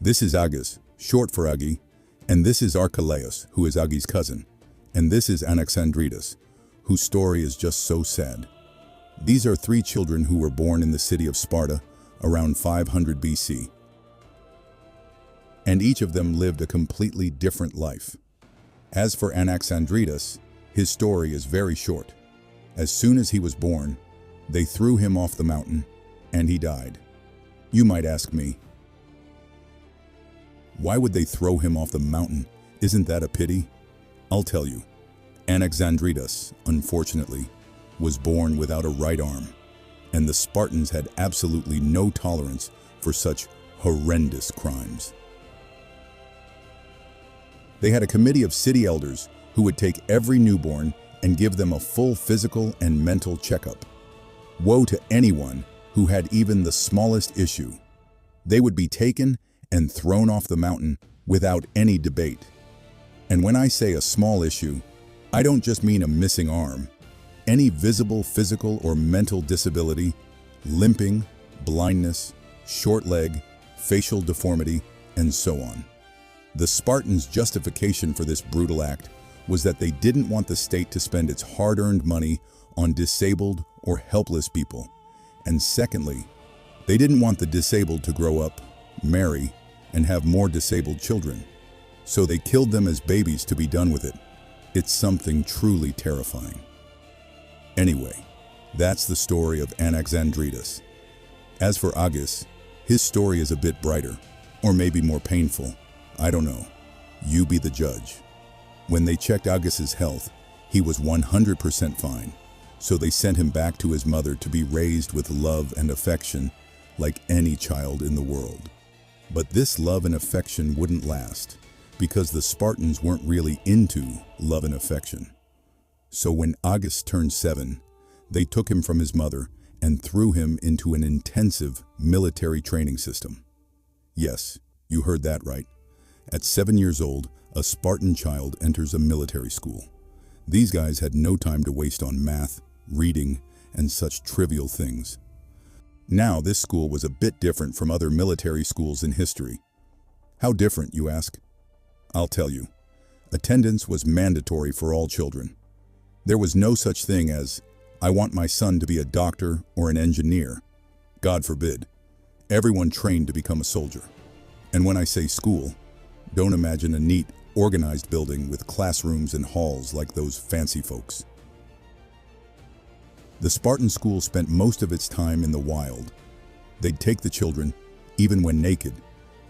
This is Agus, short for Agi, and this is Archelaus, who is Agi's cousin, and this is Anaxandridas, whose story is just so sad. These are three children who were born in the city of Sparta around 500 BC. And each of them lived a completely different life. As for Anaxandridas, his story is very short. As soon as he was born, they threw him off the mountain, and he died. You might ask me, why would they throw him off the mountain? Isn't that a pity? I'll tell you. Anaxandridas, unfortunately, was born without a right arm, and the Spartans had absolutely no tolerance for such horrendous crimes. They had a committee of city elders who would take every newborn and give them a full physical and mental checkup. Woe to anyone who had even the smallest issue. They would be taken and thrown off the mountain without any debate. And when I say a small issue, I don't just mean a missing arm. Any visible physical or mental disability, limping, blindness, short leg, facial deformity, and so on. The Spartans' justification for this brutal act was that they didn't want the state to spend its hard-earned money on disabled or helpless people. And secondly, they didn't want the disabled to grow up, marry, and have more disabled children. So they killed them as babies to be done with it. It's something truly terrifying. Anyway, that's the story of Anaxandridas. As for Agus, his story is a bit brighter, or maybe more painful. I don't know. You be the judge. When they checked Agus's health, he was 100% fine, so they sent him back to his mother to be raised with love and affection like any child in the world. But this love and affection wouldn't last, because the Spartans weren't really into love and affection. So when Agus turned 7, they took him from his mother and threw him into an intensive military training system. Yes, you heard that right. At 7 years old, a Spartan child enters a military school. These guys had no time to waste on math, reading, and such trivial things. Now, this school was a bit different from other military schools in history. How different, you ask? I'll tell you. Attendance was mandatory for all children. There was no such thing as, I want my son to be a doctor or an engineer. God forbid. Everyone trained to become a soldier. And when I say school, don't imagine a neat, organized building with classrooms and halls like those fancy folks. The Spartan school spent most of its time in the wild. They'd take the children, even when naked,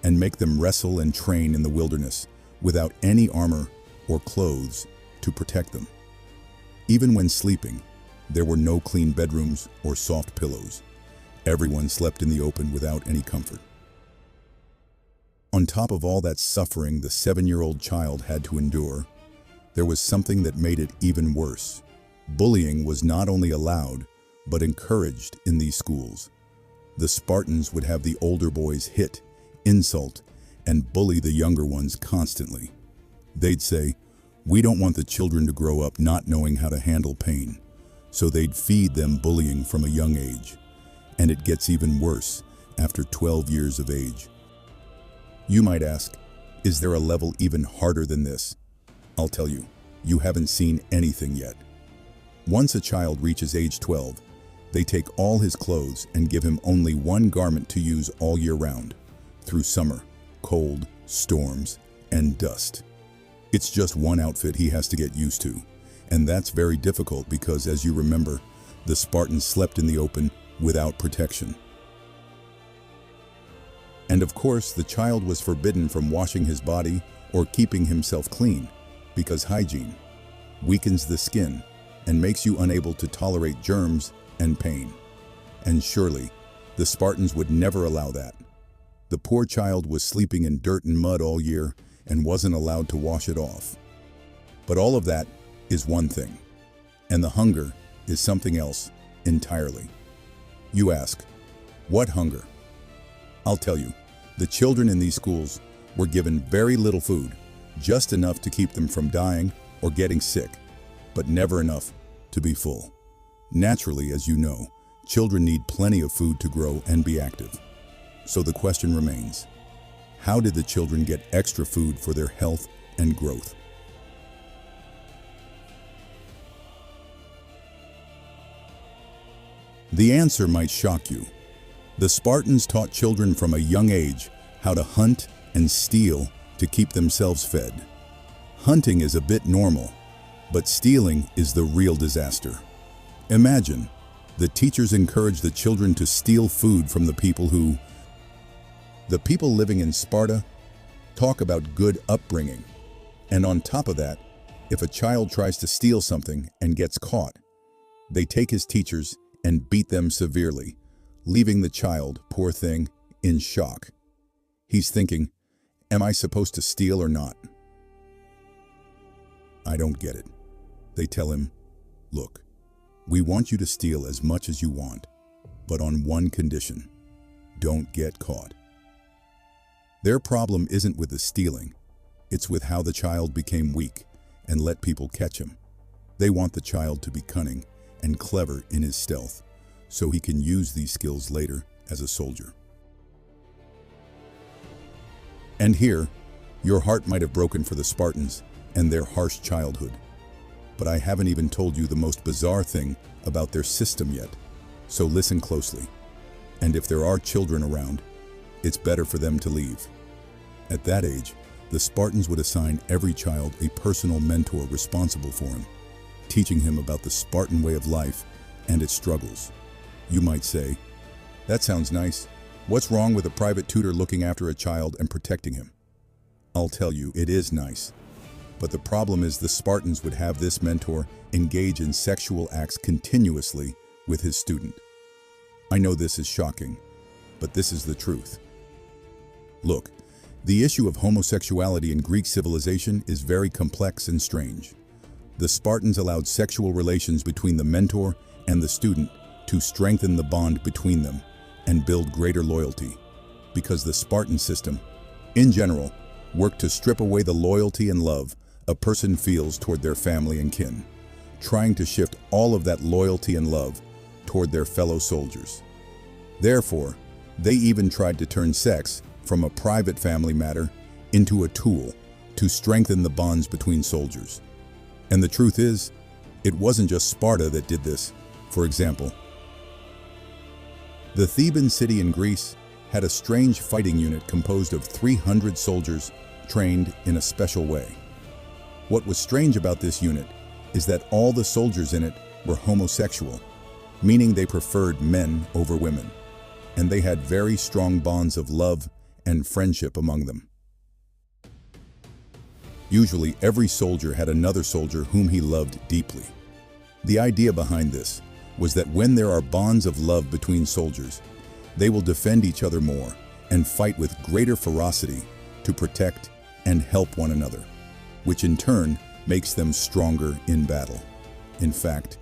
and make them wrestle and train in the wilderness without any armor or clothes to protect them. Even when sleeping, there were no clean bedrooms or soft pillows. Everyone slept in the open without any comfort. On top of all that suffering the 7-year-old child had to endure, there was something that made it even worse. Bullying was not only allowed, but encouraged in these schools. The Spartans would have the older boys hit, insult, and bully the younger ones constantly. They'd say, we don't want the children to grow up not knowing how to handle pain, so they'd feed them bullying from a young age. And it gets even worse after 12 years of age. You might ask, is there a level even harder than this? I'll tell you, you haven't seen anything yet. Once a child reaches age 12, they take all his clothes and give him only one garment to use all year round, through summer, cold, storms, and dust. It's just one outfit he has to get used to, and that's very difficult because, as you remember, the Spartans slept in the open without protection. And of course, the child was forbidden from washing his body or keeping himself clean, because hygiene weakens the skin and makes you unable to tolerate germs and pain. And surely, the Spartans would never allow that. The poor child was sleeping in dirt and mud all year and wasn't allowed to wash it off. But all of that is one thing, and the hunger is something else entirely. You ask, what hunger? I'll tell you, the children in these schools were given very little food, just enough to keep them from dying or getting sick, but never enough to be full. Naturally, as you know, children need plenty of food to grow and be active. So the question remains, How did the children get extra food for their health and growth? The answer might shock you. The Spartans taught children from a young age how to hunt and steal to keep themselves fed. Hunting is a bit normal, but stealing is the real disaster. Imagine, the teachers encouraged the children to steal food from the people living in Sparta talk about good upbringing. And on top of that, if a child tries to steal something and gets caught, they take his teachers and beat them severely, leaving the child, poor thing, in shock. He's thinking, am I supposed to steal or not? I don't get it. They tell him, look, we want you to steal as much as you want, but on one condition: don't get caught. Their problem isn't with the stealing, it's with how the child became weak and let people catch him. They want the child to be cunning and clever in his stealth, so he can use these skills later as a soldier. And here, your heart might have broken for the Spartans and their harsh childhood. But I haven't even told you the most bizarre thing about their system yet, so listen closely. And if there are children around, it's better for them to leave. At that age, the Spartans would assign every child a personal mentor responsible for him, teaching him about the Spartan way of life and its struggles. You might say, that sounds nice. What's wrong with a private tutor looking after a child and protecting him? I'll tell you, it is nice. But the problem is the Spartans would have this mentor engage in sexual acts continuously with his student. I know this is shocking, but this is the truth. Look, the issue of homosexuality in Greek civilization is very complex and strange. The Spartans allowed sexual relations between the mentor and the student to strengthen the bond between them and build greater loyalty, because the Spartan system, in general, worked to strip away the loyalty and love a person feels toward their family and kin, trying to shift all of that loyalty and love toward their fellow soldiers. Therefore, they even tried to turn sex from a private family matter into a tool to strengthen the bonds between soldiers. And the truth is, it wasn't just Sparta that did this. For example, the Theban city in Greece had a strange fighting unit composed of 300 soldiers trained in a special way. What was strange about this unit is that all the soldiers in it were homosexual, meaning they preferred men over women, and they had very strong bonds of love and friendship among them. Usually, every soldier had another soldier whom he loved deeply. The idea behind this was that when there are bonds of love between soldiers, they will defend each other more and fight with greater ferocity to protect and help one another, which in turn makes them stronger in battle. In fact,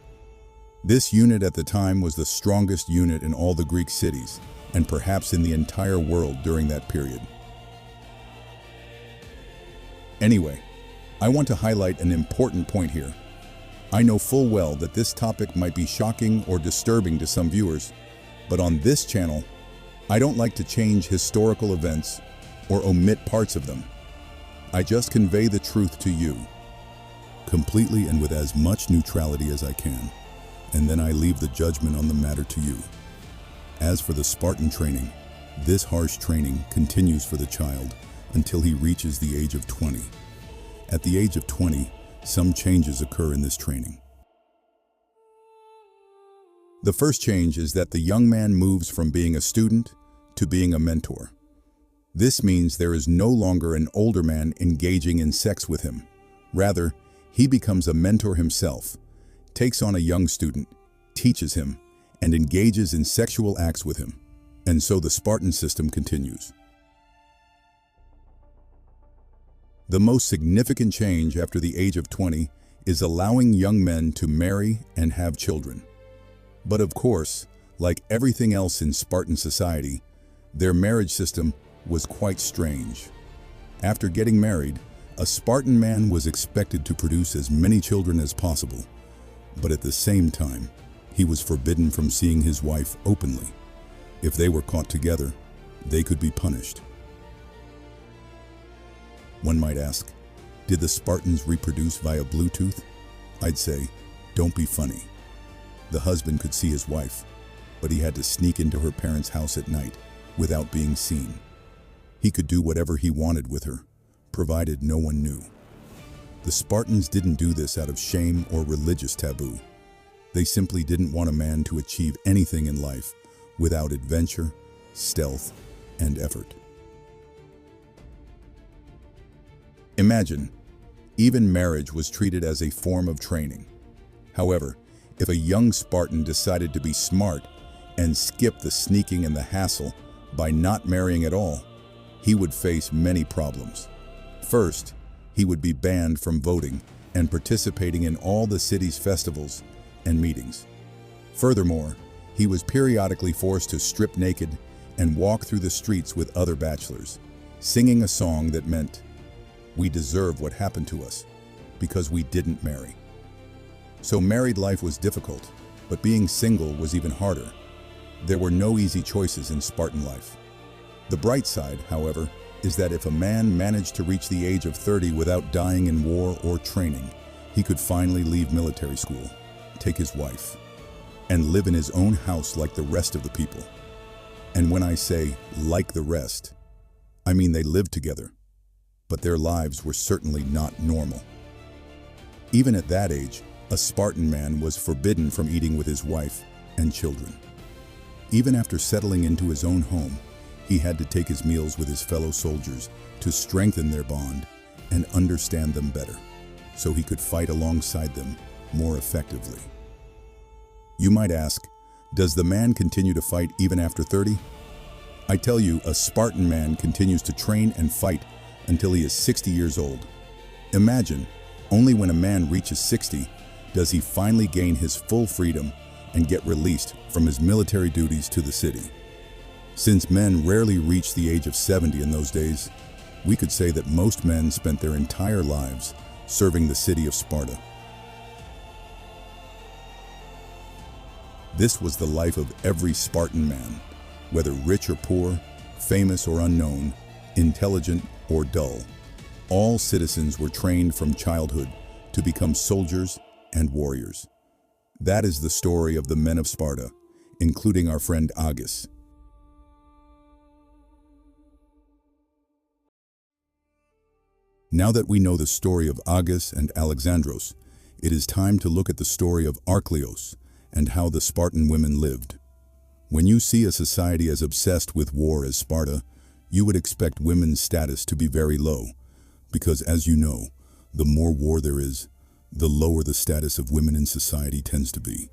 this unit at the time was the strongest unit in all the Greek cities, and perhaps in the entire world during that period. Anyway, I want to highlight an important point here. I know full well that this topic might be shocking or disturbing to some viewers, but on this channel, I don't like to change historical events or omit parts of them. I just convey the truth to you, completely and with as much neutrality as I can, and then I leave the judgment on the matter to you. As for the Spartan training, this harsh training continues for the child until he reaches the age of 20. At the age of 20, some changes occur in this training. The first change is that the young man moves from being a student to being a mentor. This means there is no longer an older man engaging in sex with him. Rather, he becomes a mentor himself, takes on a young student, teaches him, and engages in sexual acts with him. And so the Spartan system continues. The most significant change after the age of 20 is allowing young men to marry and have children. But of course, like everything else in Spartan society, their marriage system was quite strange. After getting married, a Spartan man was expected to produce as many children as possible, but at the same time, he was forbidden from seeing his wife openly. If they were caught together, they could be punished. One might ask, did the Spartans reproduce via Bluetooth? I'd say, don't be funny. The husband could see his wife, but he had to sneak into her parents' house at night without being seen. He could do whatever he wanted with her, provided no one knew. The Spartans didn't do this out of shame or religious taboo. They simply didn't want a man to achieve anything in life without adventure, stealth, and effort. Imagine, even marriage was treated as a form of training. However, if a young Spartan decided to be smart and skip the sneaking and the hassle by not marrying at all, he would face many problems. First, he would be banned from voting and participating in all the city's festivals and meetings. Furthermore, he was periodically forced to strip naked and walk through the streets with other bachelors, singing a song that meant, "We deserve what happened to us because we didn't marry." So married life was difficult, but being single was even harder. There were no easy choices in Spartan life. The bright side, however, is that if a man managed to reach the age of 30 without dying in war or training, he could finally leave military school, take his wife, and live in his own house like the rest of the people. And when I say like the rest, I mean they lived together, but their lives were certainly not normal. Even at that age, a Spartan man was forbidden from eating with his wife and children. Even after settling into his own home, he had to take his meals with his fellow soldiers to strengthen their bond and understand them better, so he could fight alongside them more effectively. You might ask, does the man continue to fight even after 30? I tell you, a Spartan man continues to train and fight until he is 60 years old. Imagine, only when a man reaches 60 does he finally gain his full freedom and get released from his military duties to the city. Since men rarely reached the age of 70 in those days, we could say that most men spent their entire lives serving the city of Sparta. This was the life of every Spartan man, whether rich or poor, famous or unknown, intelligent or dull. All citizens were trained from childhood to become soldiers and warriors. That is the story of the men of Sparta, including our friend Agis. Now that we know the story of Agis and Alexandros, it is time to look at the story of Archelaus and how the Spartan women lived. When you see a society as obsessed with war as Sparta, you would expect women's status to be very low, because as you know, the more war there is, the lower the status of women in society tends to be.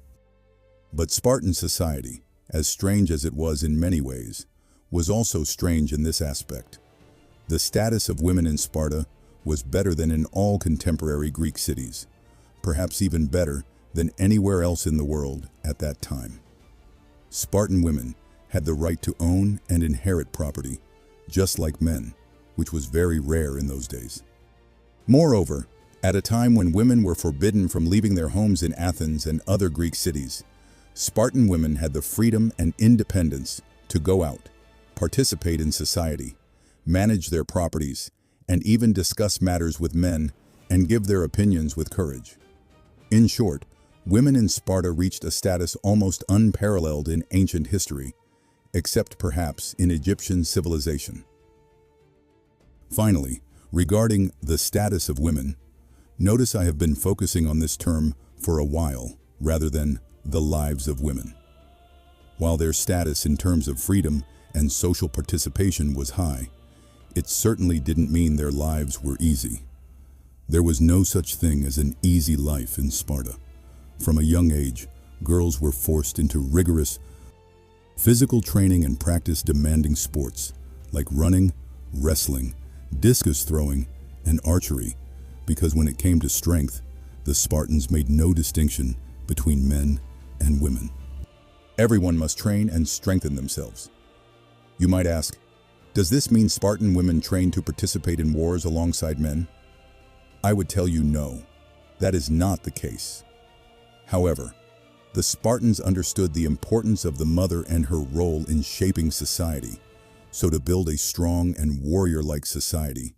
But Spartan society, as strange as it was in many ways, was also strange in this aspect. The status of women in Sparta was better than in all contemporary Greek cities, perhaps even better than anywhere else in the world at that time. Spartan women had the right to own and inherit property, just like men, which was very rare in those days. Moreover, at a time when women were forbidden from leaving their homes in Athens and other Greek cities, Spartan women had the freedom and independence to go out, participate in society, manage their properties, and even discuss matters with men and give their opinions with courage. In short, women in Sparta reached a status almost unparalleled in ancient history, except perhaps in Egyptian civilization. Finally, regarding the status of women, notice I have been focusing on this term for a while rather than the lives of women. While their status in terms of freedom and social participation was high, it certainly didn't mean their lives were easy. There was no such thing as an easy life in Sparta. From a young age, girls were forced into rigorous physical training and practice demanding sports like running, wrestling, discus throwing, and archery, because when it came to strength, the Spartans made no distinction between men and women. Everyone must train and strengthen themselves. You might ask, does this mean Spartan women trained to participate in wars alongside men? I would tell you no, that is not the case. However, the Spartans understood the importance of the mother and her role in shaping society, so to build a strong and warrior-like society,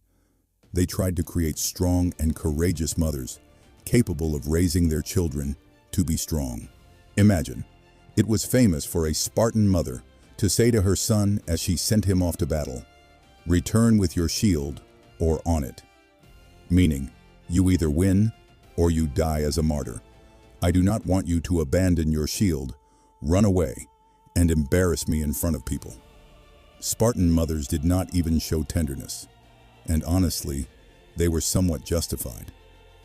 They tried to create strong and courageous mothers, capable of raising their children to be strong. Imagine, it was famous for a Spartan mother to say to her son as she sent him off to battle, "Return with your shield or on it." Meaning, you either win or you die as a martyr. I do not want you to abandon your shield, run away, and embarrass me in front of people. Spartan mothers did not even show tenderness, and honestly, they were somewhat justified.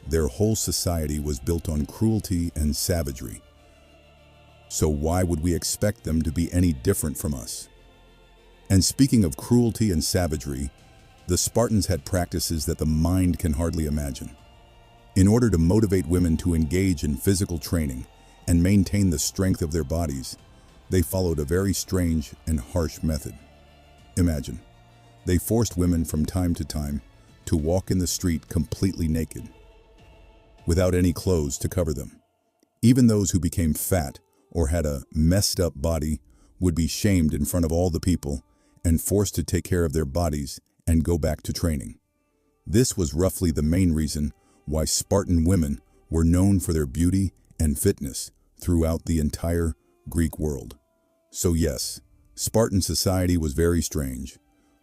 Their whole society was built on cruelty and savagery. So why would we expect them to be any different from us? And speaking of cruelty and savagery, the Spartans had practices that the mind can hardly imagine. In order to motivate women to engage in physical training and maintain the strength of their bodies, they followed a very strange and harsh method. Imagine, they forced women from time to time to walk in the street completely naked, without any clothes to cover them. Even those who became fat or had a messed up body would be shamed in front of all the people and forced to take care of their bodies and go back to training. This was roughly the main reason why Spartan women were known for their beauty and fitness throughout the entire Greek world. So yes, Spartan society was very strange,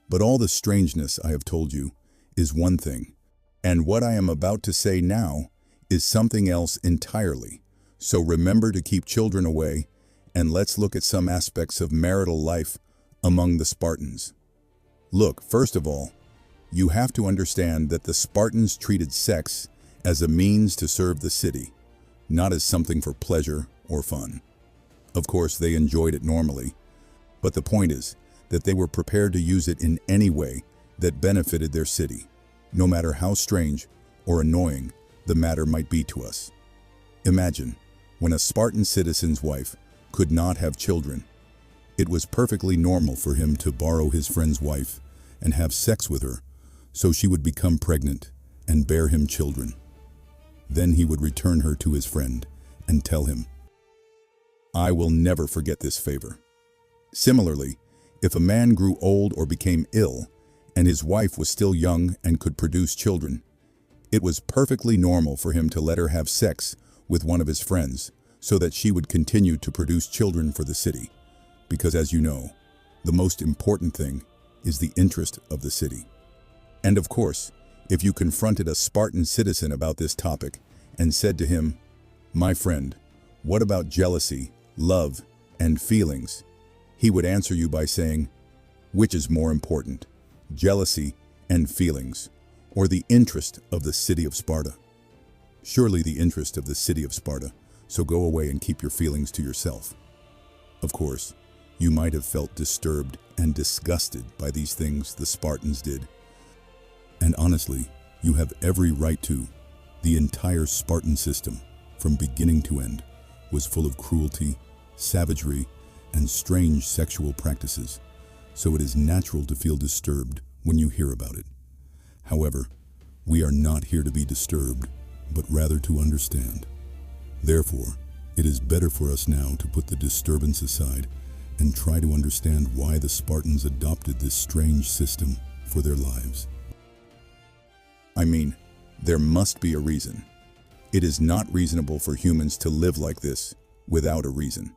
but all the strangeness I have told you is one thing, and what I am about to say now is something else entirely. So remember to keep children away, and let's look at some aspects of marital life among the Spartans. Look, first of all, you have to understand that the Spartans treated sex as a means to serve the city, not as something for pleasure or fun. Of course, they enjoyed it normally, but the point is that they were prepared to use it in any way that benefited their city, no matter how strange or annoying the matter might be to us. Imagine, when a Spartan citizen's wife could not have children, it was perfectly normal for him to borrow his friend's wife and have sex with her so she would become pregnant and bear him children. Then he would return her to his friend and tell him, "I will never forget this favor." Similarly, if a man grew old or became ill and his wife was still young and could produce children, it was perfectly normal for him to let her have sex with one of his friends so that she would continue to produce children for the city. Because as you know, the most important thing is the interest of the city. And of course, if you confronted a Spartan citizen about this topic and said to him, "My friend, what about jealousy, love, and feelings?" he would answer you by saying, "Which is more important, jealousy and feelings, or the interest of the city of Sparta?" Surely the interest of the city of Sparta, so go away and keep your feelings to yourself. Of course, you might have felt disturbed and disgusted by these things the Spartans did. And honestly, you have every right to. The entire Spartan system, from beginning to end, was full of cruelty, savagery, and strange sexual practices, so it is natural to feel disturbed when you hear about it. However, we are not here to be disturbed, but rather to understand. Therefore, it is better for us now to put the disturbance aside and try to understand why the Spartans adopted this strange system for their lives. I mean, there must be a reason. It is not reasonable for humans to live like this without a reason.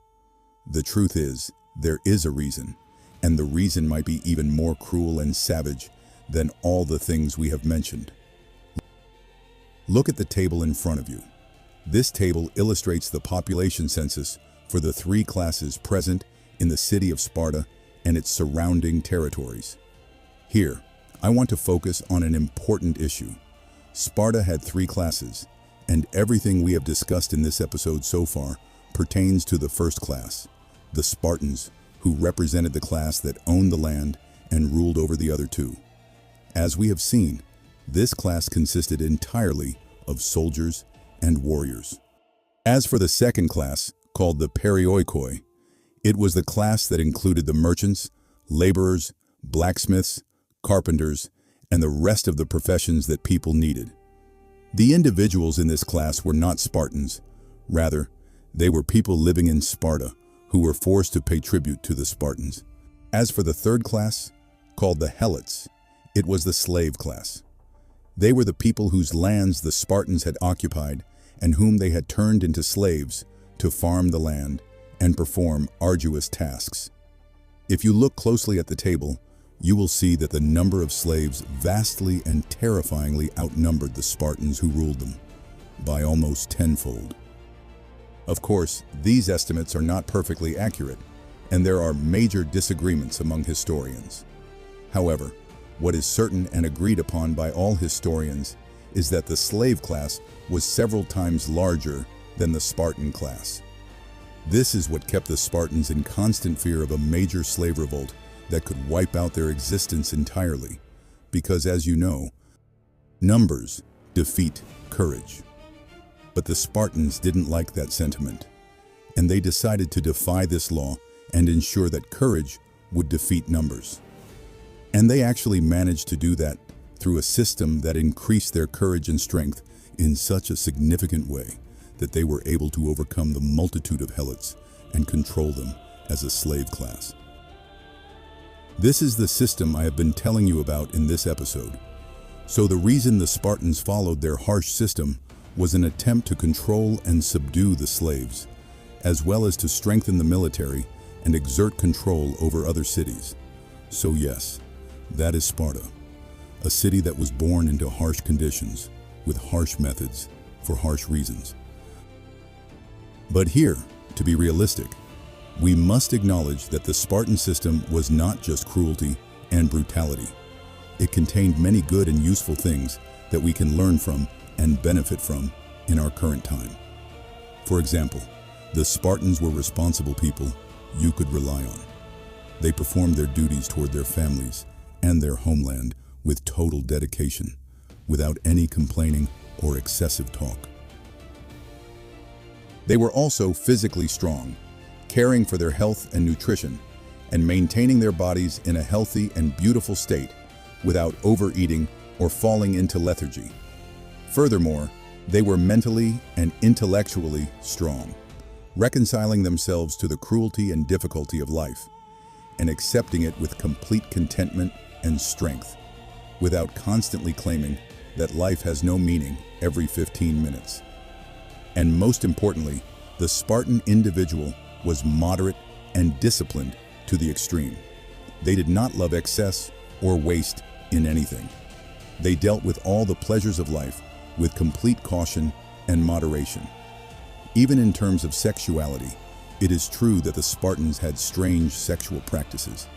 The truth is, there is a reason, and the reason might be even more cruel and savage than all the things we have mentioned. Look at the table in front of you. This table illustrates the population census for the 3 classes present in the city of Sparta and its surrounding territories. Here, I want to focus on an important issue. Sparta had 3 classes, and everything we have discussed in this episode so far pertains to the first class, the Spartans, who represented the class that owned the land and ruled over the other 2. As we have seen, this class consisted entirely of soldiers and warriors. As for the second class, called the Perioikoi, it was the class that included the merchants, laborers, blacksmiths, carpenters, and the rest of the professions that people needed. The individuals in this class were not Spartans. Rather, they were people living in Sparta who were forced to pay tribute to the Spartans. As for the third class, called the Helots, it was the slave class. They were the people whose lands the Spartans had occupied and whom they had turned into slaves to farm the land and perform arduous tasks. If you look closely at the table, you will see that the number of slaves vastly and terrifyingly outnumbered the Spartans who ruled them, by almost tenfold. Of course, these estimates are not perfectly accurate, and there are major disagreements among historians. However, what is certain and agreed upon by all historians is that the slave class was several times larger than the Spartan class. This is what kept the Spartans in constant fear of a major slave revolt that could wipe out their existence entirely, because, as you know, numbers defeat courage. But the Spartans didn't like that sentiment, and they decided to defy this law and ensure that courage would defeat numbers. And they actually managed to do that through a system that increased their courage and strength in such a significant way that they were able to overcome the multitude of helots and control them as a slave class. This is the system I have been telling you about in this episode. So the reason the Spartans followed their harsh system was an attempt to control and subdue the slaves, as well as to strengthen the military and exert control over other cities. So yes, that is Sparta, a city that was born into harsh conditions, with harsh methods, for harsh reasons. But here, to be realistic, we must acknowledge that the Spartan system was not just cruelty and brutality. It contained many good and useful things that we can learn from and benefit from in our current time. For example, the Spartans were responsible people you could rely on. They performed their duties toward their families and their homeland with total dedication, without any complaining or excessive talk. They were also physically strong, caring for their health and nutrition, and maintaining their bodies in a healthy and beautiful state without overeating or falling into lethargy. Furthermore, they were mentally and intellectually strong, reconciling themselves to the cruelty and difficulty of life, and accepting it with complete contentment and strength, without constantly claiming that life has no meaning every 15 minutes. And most importantly, the Spartan individual was moderate and disciplined to the extreme. They did not love excess or waste in anything. They dealt with all the pleasures of life with complete caution and moderation. Even in terms of sexuality, it is true that the Spartans had strange sexual practices,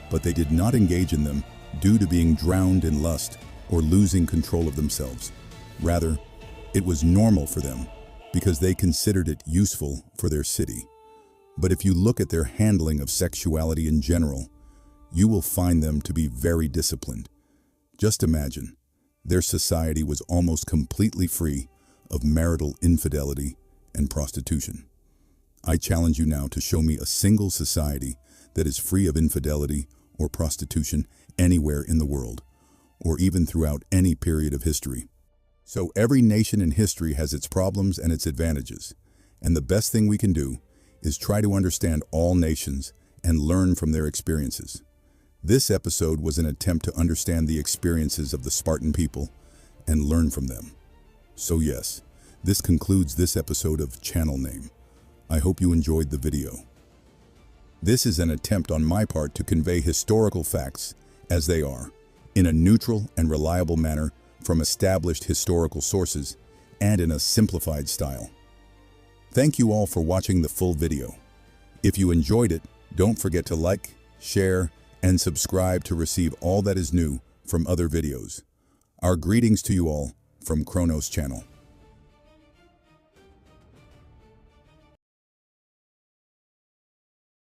but they did not engage in them due to being drowned in lust or losing control of themselves. Rather, it was normal for them because they considered it useful for their city. But if you look at their handling of sexuality in general, you will find them to be very disciplined. Just imagine, their society was almost completely free of marital infidelity and prostitution. I challenge you now to show me a single society that is free of infidelity or prostitution anywhere in the world, or even throughout any period of history. So every nation in history has its problems and its advantages, and the best thing we can do is try to understand all nations and learn from their experiences. This episode was an attempt to understand the experiences of the Spartan people and learn from them. So yes, this concludes this episode of Channel Name. I hope you enjoyed the video. This is an attempt on my part to convey historical facts as they are, in a neutral and reliable manner from established historical sources and in a simplified style. Thank you all for watching the full video. If you enjoyed it, don't forget to like, share, and subscribe to receive all that is new from other videos. Our greetings to you all from Kronos Channel.